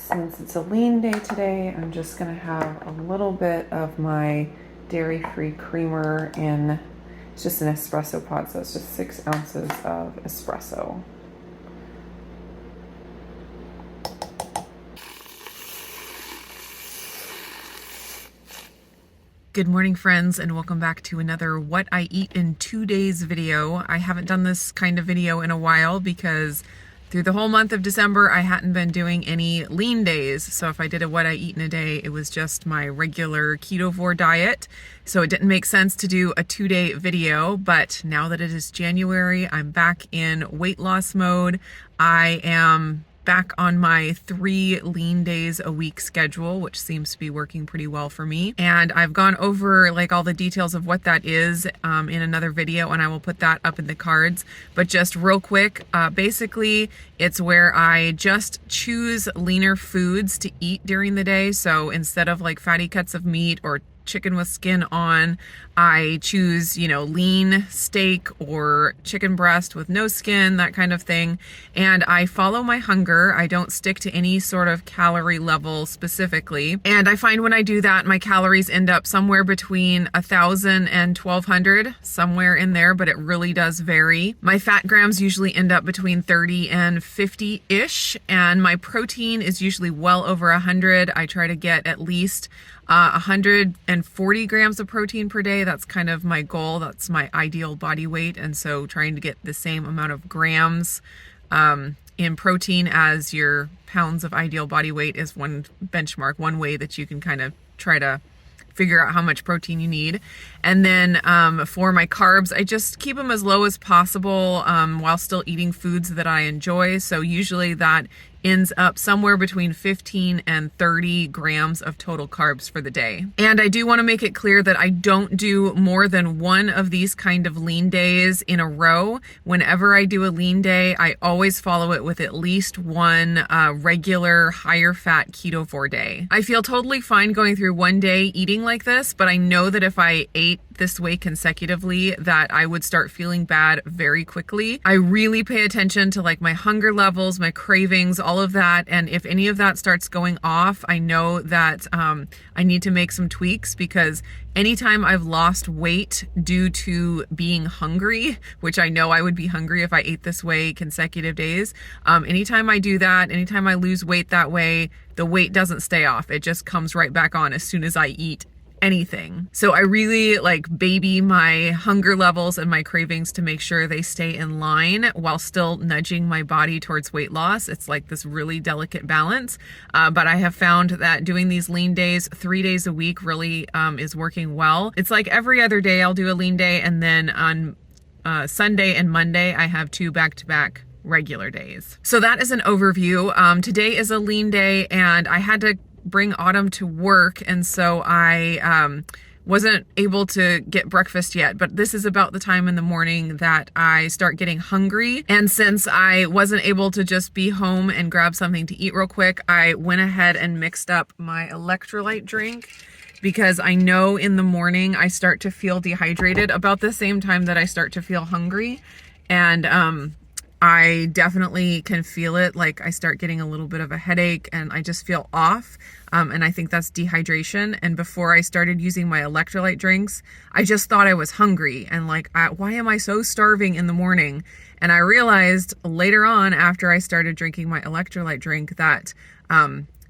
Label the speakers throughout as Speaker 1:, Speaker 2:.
Speaker 1: Since it's a lean day today, I'm just gonna have a little bit of my dairy-free creamer in, it's just an espresso pod, so it's just 6 ounces of espresso. Good morning, friends, and welcome back to another What I Eat in 2 Days video. I haven't done this kind of video in a while because through the whole month of December, I hadn't been doing any lean days. So if I did a What I Eat in a Day, it was just my regular Ketovore diet. So it didn't make sense to do a 2-day video, but now that it is January, I'm back in weight loss mode. I am back on my 3 lean days a week schedule, which seems to be working pretty well for me. And I've gone over like all the details of what that is in another video, and I will put that up in the cards. But just real quick, basically it's where I just choose leaner foods to eat during the day. So instead of like fatty cuts of meat or chicken with skin on, I choose, lean steak or chicken breast with no skin, that kind of thing. And I follow my hunger. I don't stick to any sort of calorie level specifically. And I find when I do that, my calories end up somewhere between 1,000 and 1,200, somewhere in there, but it really does vary. My fat grams usually end up between 30 and 50-ish, and my protein is usually well over 100. I try to get at least 140 grams of protein per day. That's kind of my goal. That's my ideal body weight. And so trying to get the same amount of grams in protein as your pounds of ideal body weight is one benchmark, one way that you can kind of try to figure out how much protein you need. And then for my carbs, I just keep them as low as possible while still eating foods that I enjoy. So usually that ends up somewhere between 15 and 30 grams of total carbs for the day. And I do want to make it clear that I don't do more than one of these kind of lean days in a row. Whenever I do a lean day, I always follow it with at least one regular higher fat Ketovore day. I feel totally fine going through one day eating like this, but I know that if I ate this way consecutively, that I would start feeling bad very quickly. I really pay attention to like my hunger levels, my cravings, all of that. And if any of that starts going off, I know that I need to make some tweaks, because anytime I've lost weight due to being hungry, which I know I would be hungry if I ate this way consecutive days, anytime I do that, anytime I lose weight that way, the weight doesn't stay off. It just comes right back on as soon as I eat anything. So I really baby my hunger levels and my cravings to make sure they stay in line while still nudging my body towards weight loss. It's like this really delicate balance. But I have found that doing these lean days 3 days a week really is working well. It's like every other day I'll do a lean day, and then on Sunday and Monday I have 2 back-to-back regular days. So that is an overview. Today is a lean day, and I had to bring Autumn to work, and so I wasn't able to get breakfast yet, but this is about the time in the morning that I start getting hungry. And since I wasn't able to just be home and grab something to eat real quick, I went ahead and mixed up my electrolyte drink, because I know in the morning I start to feel dehydrated about the same time that I start to feel hungry. And I definitely can feel it. Like I start getting a little bit of a headache and I just feel off. And I think that's dehydration. And before I started using my electrolyte drinks, I just thought I was hungry and why am I so starving in the morning? And I realized later on, after I started drinking my electrolyte drink, that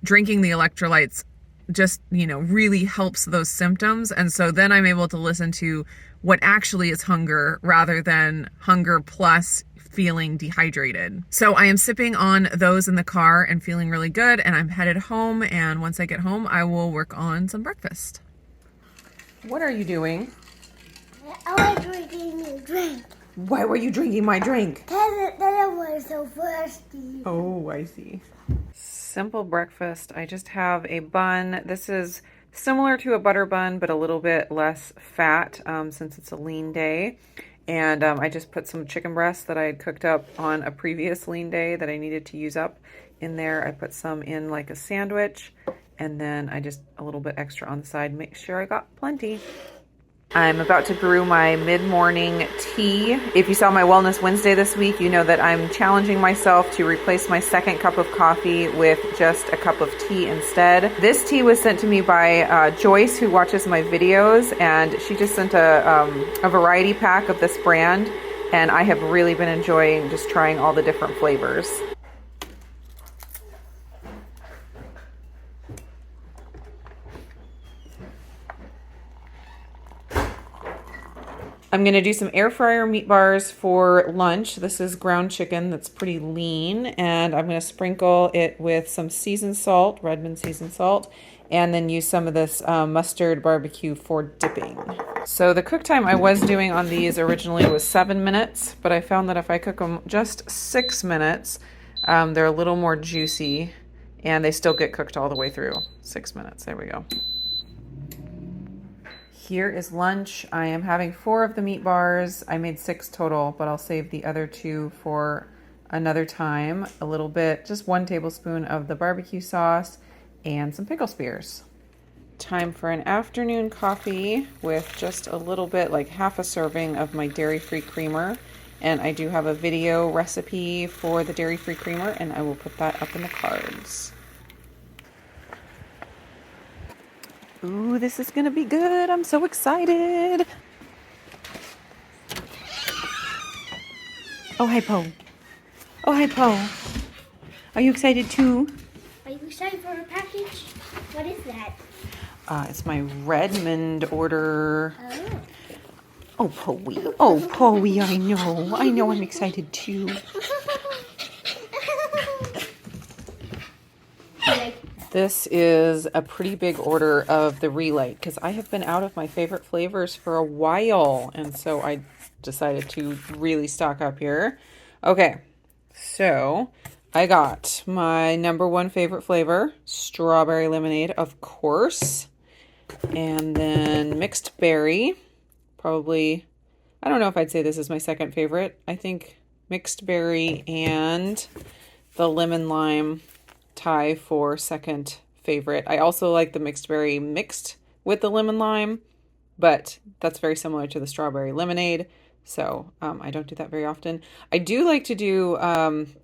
Speaker 1: drinking the electrolytes just, really helps those symptoms. And so then I'm able to listen to what actually is hunger rather than hunger plus feeling dehydrated. So I am sipping on those in the car and feeling really good, and I'm headed home, and once I get home I will work on some breakfast. What are you doing?
Speaker 2: I was drinking your drink.
Speaker 1: Why were you drinking my drink?
Speaker 2: Because I was so thirsty.
Speaker 1: Oh, I see. Simple breakfast. I just have a bun. This is similar to a butter bun, but a little bit less fat since it's a lean day. And I just put some chicken breasts that I had cooked up on a previous lean day that I needed to use up in there. I put some in like a sandwich, and then I just a little bit extra on the side. Make sure I got plenty. I'm about to brew my mid-morning tea. If you saw my Wellness Wednesday this week, you know that I'm challenging myself to replace my second cup of coffee with just a cup of tea instead. This tea was sent to me by Joyce, who watches my videos, and she just sent a variety pack of this brand, and I have really been enjoying just trying all the different flavors. I'm gonna do some air fryer meat bars for lunch. This is ground chicken that's pretty lean, and I'm gonna sprinkle it with some seasoned salt, Redmond seasoned salt, and then use some of this mustard barbecue for dipping. So the cook time I was doing on these originally was 7 minutes, but I found that if I cook them just 6 minutes, they're a little more juicy, and they still get cooked all the way through. 6 minutes, there we go. Here is lunch. I am having 4 of the meat bars. I made 6 total, but I'll save the other 2 for another time. A little bit, just 1 tablespoon of the barbecue sauce and some pickle spears. Time for an afternoon coffee with just a little bit, like half a serving of my dairy-free creamer. And I do have a video recipe for the dairy-free creamer, and I will put that up in the cards. Ooh, this is gonna be good. I'm so excited. Oh, hi, Poe. Oh, hi, Poe. Are you excited too?
Speaker 2: Are you excited for a package? What is that?
Speaker 1: It's my Redmond order.
Speaker 2: Oh.
Speaker 1: Oh, Poe. Oh, Poe, I know. I know I'm excited too. This is a pretty big order of the Re-lyte because I have been out of my favorite flavors for a while, and so I decided to really stock up here. Okay, so I got my #1 favorite flavor, strawberry lemonade, of course, and then mixed berry, probably, I don't know if I'd say this is my second favorite. I think mixed berry and the lemon lime tie for second favorite. I also like the mixed berry mixed with the lemon lime, but that's very similar to the strawberry lemonade, so I don't do that very often. I do like to do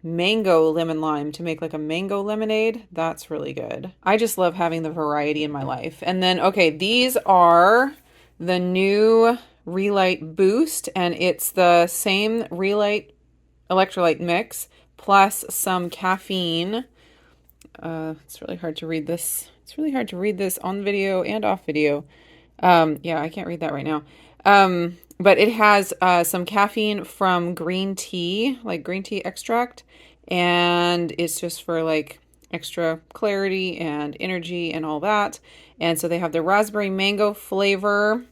Speaker 1: mango lemon lime to make like a mango lemonade. That's really good. I just love having the variety in my life. And then, okay, these are the new Re-lyte Boost, and it's the same Re-lyte electrolyte mix plus some caffeine. It's really hard to read this. It's really hard to read this on video and off video. Yeah, I can't read that right now. But it has some caffeine from green tea, like green tea extract, and it's just for like extra clarity and energy and all that. And so they have the raspberry mango flavor,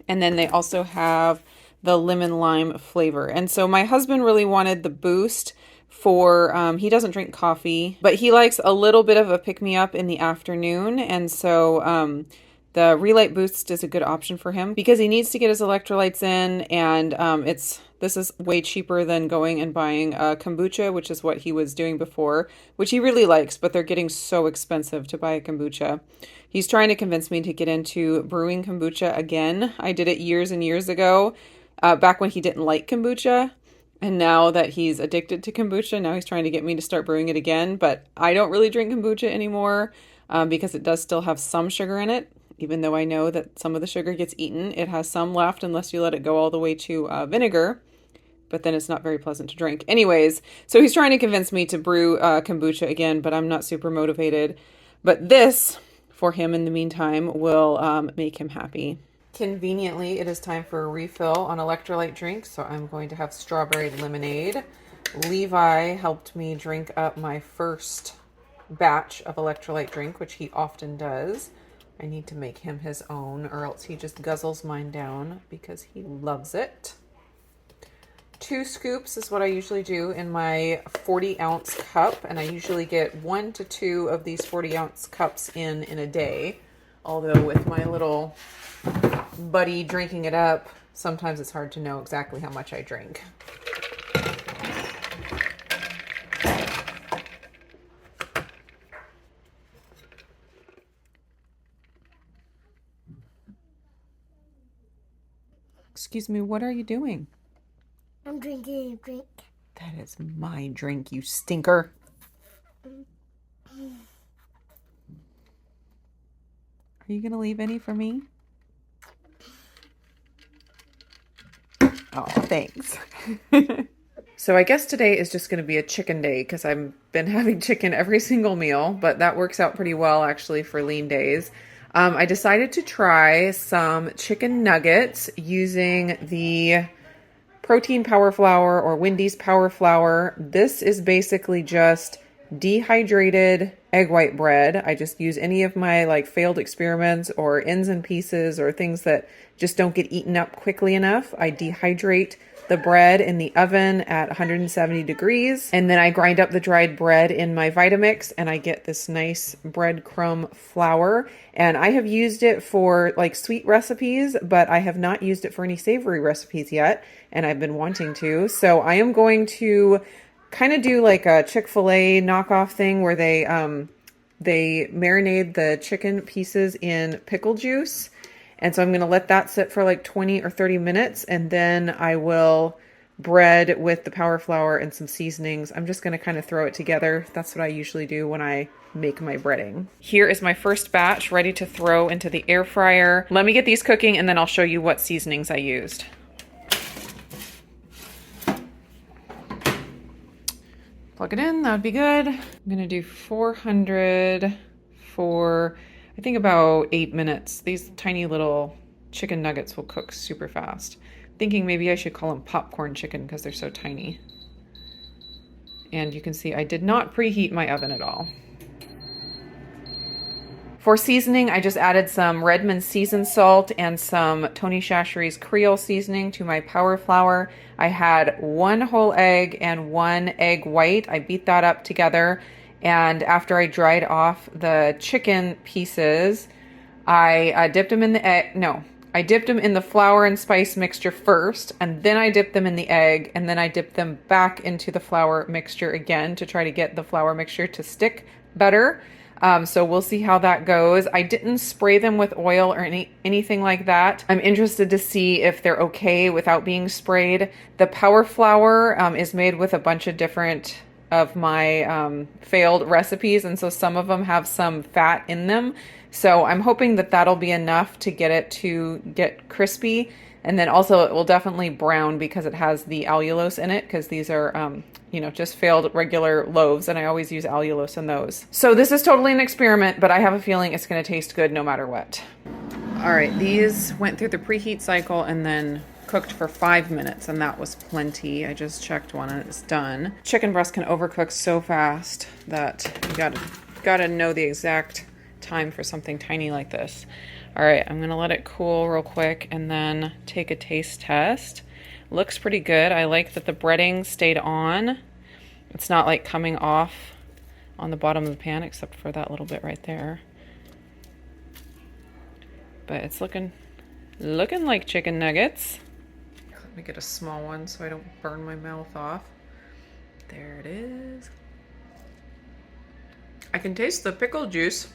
Speaker 1: and then they also have the lemon lime flavor. And so my husband really wanted the Boost for, he doesn't drink coffee, but he likes a little bit of a pick-me-up in the afternoon. And so the Re-lyte Boost is a good option for him because he needs to get his electrolytes in, and this is way cheaper than going and buying kombucha, which is what he was doing before, which he really likes, but they're getting so expensive to buy a kombucha. He's trying to convince me to get into brewing kombucha again. I did it years and years ago, back when he didn't like kombucha. And now that he's addicted to kombucha, now he's trying to get me to start brewing it again. But I don't really drink kombucha anymore because it does still have some sugar in it. Even though I know that some of the sugar gets eaten, it has some left unless you let it go all the way to vinegar. But then it's not very pleasant to drink. Anyways, so he's trying to convince me to brew kombucha again, but I'm not super motivated. But this, for him in the meantime, will make him happy. Conveniently, it is time for a refill on electrolyte drinks, so I'm going to have strawberry lemonade. Levi helped me drink up my first batch of electrolyte drink, which he often does. I need to make him his own, or else he just guzzles mine down because he loves it. 2 scoops is what I usually do in my 40-ounce cup, and I usually get 1 to 2 of these 40-ounce cups in a day. Although with my little buddy drinking it up, sometimes it's hard to know exactly how much I drink. Excuse me, what are you doing?
Speaker 2: I'm drinking a drink.
Speaker 1: That is my drink, you stinker. Are you gonna leave any for me? Oh, thanks. So I guess today is just gonna be a chicken day because I've been having chicken every single meal, but that works out pretty well actually for lean days. I decided to try some chicken nuggets using the Protein Power Flour or Wendy's Power Flour. This is basically just dehydrated egg white bread. I just use any of my like failed experiments or ends and pieces or things that just don't get eaten up quickly enough. I dehydrate the bread in the oven at 170 degrees, and then I grind up the dried bread in my Vitamix, and I get this nice breadcrumb flour. And I have used it for like sweet recipes, but I have not used it for any savory recipes yet, and I've been wanting to. So I am going to kind of do like a Chick-fil-A knockoff thing where they marinate the chicken pieces in pickle juice. And so I'm going to let that sit for like 20 or 30 minutes, and then I will bread with the power flour and some seasonings. I'm just going to kind of throw it together. That's what I usually do when I make my breading. Here is my first batch ready to throw into the air fryer. Let me get these cooking and then I'll show you what seasonings I used. Plug it in, that would be good. I'm going to do 400 for I think about 8 minutes. These tiny little chicken nuggets will cook super fast. Thinking maybe I should call them popcorn chicken because they're so tiny. And you can see I did not preheat my oven at all. For seasoning, I just added some Redmond seasoned salt and some Tony Chachere's Creole seasoning to my power flour. I had 1 whole egg and 1 egg white. I beat that up together. And after I dried off the chicken pieces, I dipped them in the egg. No, I dipped them in the flour and spice mixture first, and then I dipped them in the egg, and then I dipped them back into the flour mixture again to try to get the flour mixture to stick better. So we'll see how that goes. I didn't spray them with oil or anything like that. I'm interested to see if they're okay without being sprayed. The power flour is made with a bunch of different of my failed recipes, and so some of them have some fat in them. So I'm hoping that that'll be enough to get it to get crispy, and then also it will definitely brown because it has the allulose in it, because these are you know, just failed regular loaves, and I always use allulose in those. So this is totally an experiment, but I have a feeling it's going to taste good no matter what. All right, these went through the preheat cycle and then cooked for 5 minutes, and that was plenty. I just checked one and it's done. Chicken breast can overcook so fast that you gotta know the exact time for something tiny like this. All right, I'm gonna let it cool real quick and then take a taste test. Looks pretty good. I like that the breading stayed on. It's not like coming off on the bottom of the pan, except for that little bit right there. But it's looking like chicken nuggets. Let me get a small one so I don't burn my mouth off. There it is. I can taste the pickle juice.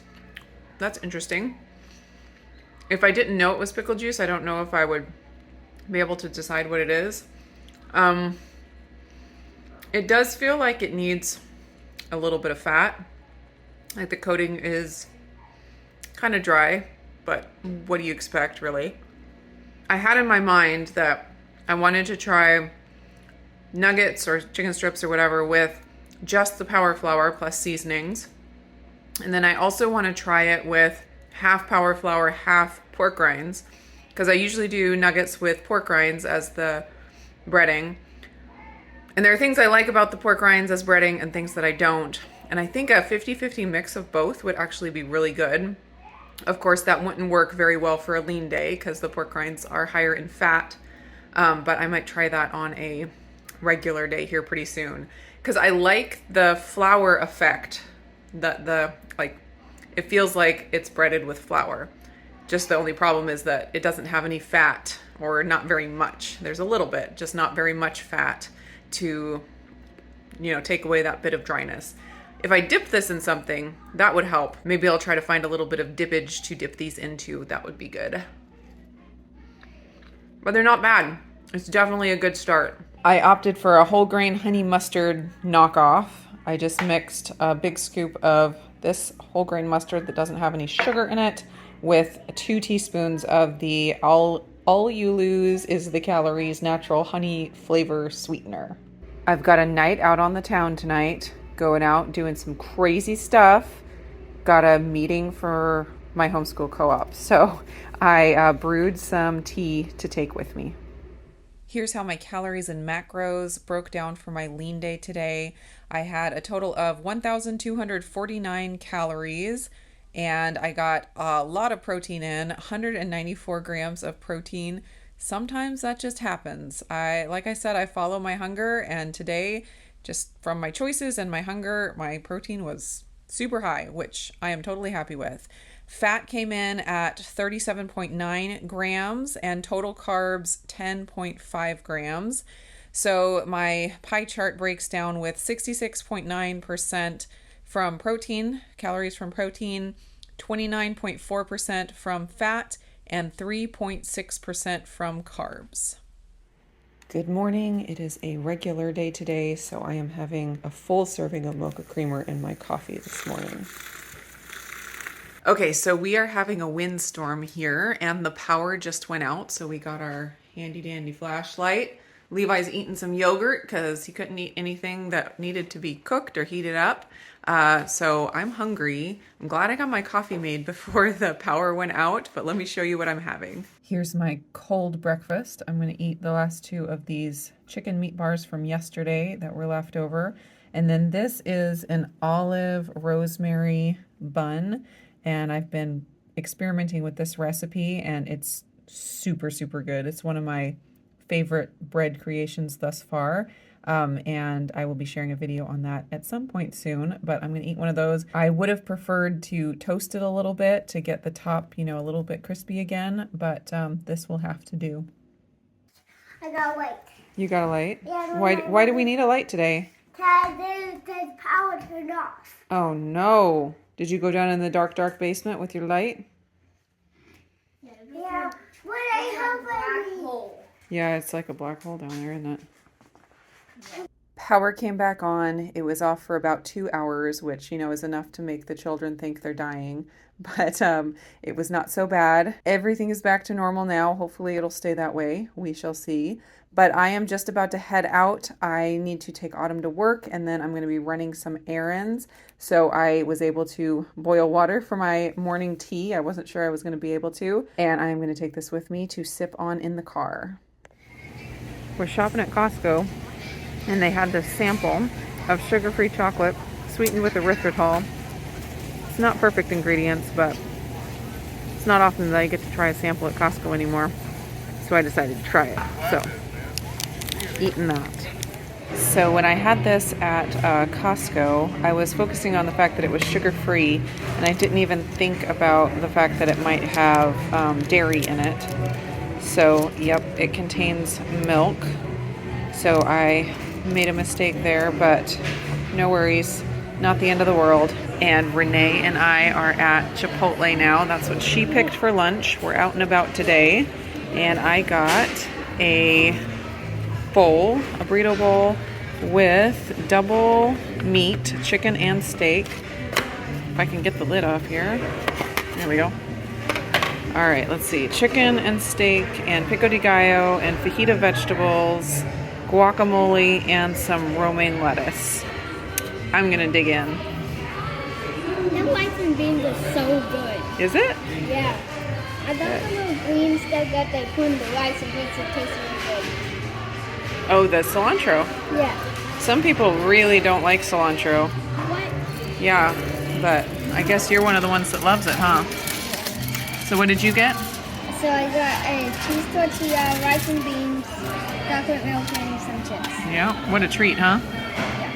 Speaker 1: That's interesting. If I didn't know it was pickle juice, I don't know if I would be able to decide what it is. It does feel like it needs a little bit of fat. Like the coating is kind of dry, but what do you expect, really? I had in my mind that I wanted to try nuggets or chicken strips or whatever with just the power flour plus seasonings. And then I also want to try it with half power flour, half pork rinds, because I usually do nuggets with pork rinds as the breading. And there are things I like about the pork rinds as breading and things that I don't. And I think a 50-50 mix of both would actually be really good. Of course, that wouldn't work very well for a lean day because the pork rinds are higher in fat. But I might try that on a regular day here pretty soon. Because I like the flour effect. Like, it feels like it's breaded with flour. Just the only problem is that it doesn't have any fat, or not very much. There's a little bit, just not very much fat to, you know, take away that bit of dryness. If I dip this in something, that would help. Maybe I'll try to find a little bit of dippage to dip these into. That would be good. but they're not bad. It's definitely a good start. I opted for a whole grain honey mustard knockoff. I just mixed a big scoop of this whole grain mustard that doesn't have any sugar in it with 2 teaspoons of the all you lose is the calories natural honey flavor sweetener. I've got a night out on the town tonight, going out doing some crazy stuff. Got a meeting for my homeschool co-op, so I brewed some tea to take with me. Here's how my calories and macros broke down for my lean day today. I had a total of 1,249 calories, and I got a lot of protein in, 194 grams of protein. Sometimes that just happens. Like I said, I follow my hunger, and today, just from my choices and my hunger, my protein was super high, which I am totally happy with. Fat came in at 37.9 grams and total carbs 10.5 grams. So my pie chart breaks down with 66.9% from protein, calories from protein, 29.4% from fat, and 3.6% from carbs. Good morning. It is a regular day today, so I am having a full serving of mocha creamer in my coffee this morning. Okay, so we are having a windstorm here, and the power just went out, so we got our handy dandy flashlight. Levi's eating some yogurt because he couldn't eat anything that needed to be cooked or heated up. So I'm hungry. I'm glad I got my coffee made before the power went out, but let me show you what I'm having. Here's my cold breakfast. I'm going to eat the last 2 of these chicken meat bars from yesterday that were left over. And then this is an olive rosemary bun. And I've been experimenting with this recipe, and it's super, super good. It's one of my favorite bread creations thus far. And I will be sharing a video on that at some point soon, but I'm going to eat one of those. I would have preferred to toast it a little bit to get the top, a little bit crispy again, but this will have to do.
Speaker 2: I got a light.
Speaker 1: You got a light?
Speaker 2: Yeah.
Speaker 1: Why do we need a light today?
Speaker 2: Because the power turned off.
Speaker 1: Oh no. Did you go down in the dark, dark basement with your light?
Speaker 2: Yeah. What I have black hole.
Speaker 1: Yeah, it's like a black hole down there, isn't it? Yeah. Power came back on. It was off for about 2 hours, which, is enough to make the children think they're dying. But it was not so bad. Everything is back to normal now. Hopefully it'll stay that way. We shall see. But I am just about to head out. I need to take Autumn to work, and then I'm going to be running some errands. So I was able to boil water for my morning tea. I wasn't sure I was going to be able to. And I'm going to take this with me to sip on in the car. We're shopping at Costco, and they had this sample of sugar-free chocolate sweetened with erythritol. It's not perfect ingredients, but it's not often that I get to try a sample at Costco anymore. So I decided to try it. So, eating that. So when I had this at Costco, I was focusing on the fact that it was sugar-free, and I didn't even think about the fact that it might have dairy in it. So, yep, it contains milk. So I made a mistake there, but no worries. Not the end of the world. And Renee and I are at Chipotle now. That's what she picked for lunch. We're out and about today. And I got a burrito bowl with double meat, chicken and steak. If I can get the lid off here. There we go. All right, let's see. Chicken and steak and pico de gallo and fajita vegetables, guacamole, and some romaine lettuce. I'm gonna dig in.
Speaker 2: Them rice and beans are so good.
Speaker 1: Is it?
Speaker 2: Yeah. I got the little green stuff that they put in the rice and makes it taste really good.
Speaker 1: Oh, the cilantro.
Speaker 2: Yeah.
Speaker 1: Some people really don't like cilantro.
Speaker 2: What?
Speaker 1: Yeah, but I guess you're one of the ones that loves it, huh? So what did you get?
Speaker 2: So I got a cheese tortilla, rice and beans, chocolate milk, and some chips.
Speaker 1: Yeah, what a treat, huh?
Speaker 2: Yeah.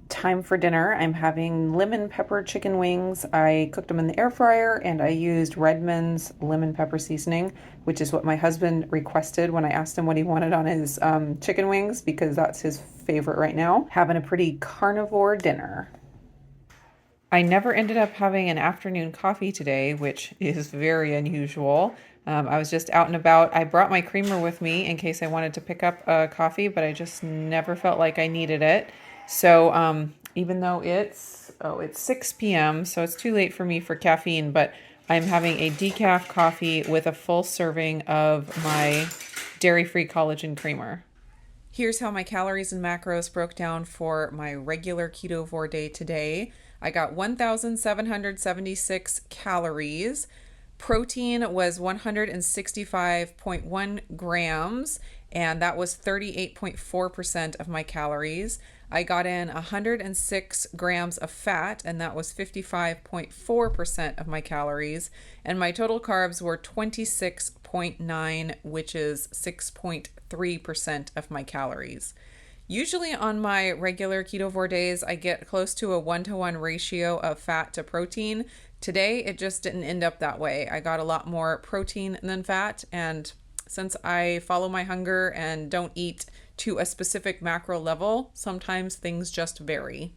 Speaker 1: Time for dinner. I'm having lemon pepper chicken wings. I cooked them in the air fryer, and I used Redmond's lemon pepper seasoning, which is what my husband requested when I asked him what he wanted on his chicken wings, because that's his favorite right now. Having a pretty carnivore dinner. I never ended up having an afternoon coffee today, which is very unusual. I was just out and about. I brought my creamer with me in case I wanted to pick up a coffee, but I just never felt like I needed it. So even though it's 6 p.m., so it's too late for me for caffeine, but I'm having a decaf coffee with a full serving of my dairy-free collagen creamer. Here's how my calories and macros broke down for my regular Ketovore day today. I got 1,776 calories. Protein was 165.1 grams, and that was 38.4% of my calories. I got in 106 grams of fat, and that was 55.4% of my calories. And my total carbs were 26.9, which is 6.3% of my calories. Usually on my regular Ketovore days, I get close to a 1-to-1 ratio of fat to protein. Today, it just didn't end up that way. I got a lot more protein than fat, and since I follow my hunger and don't eat to a specific macro level, sometimes things just vary.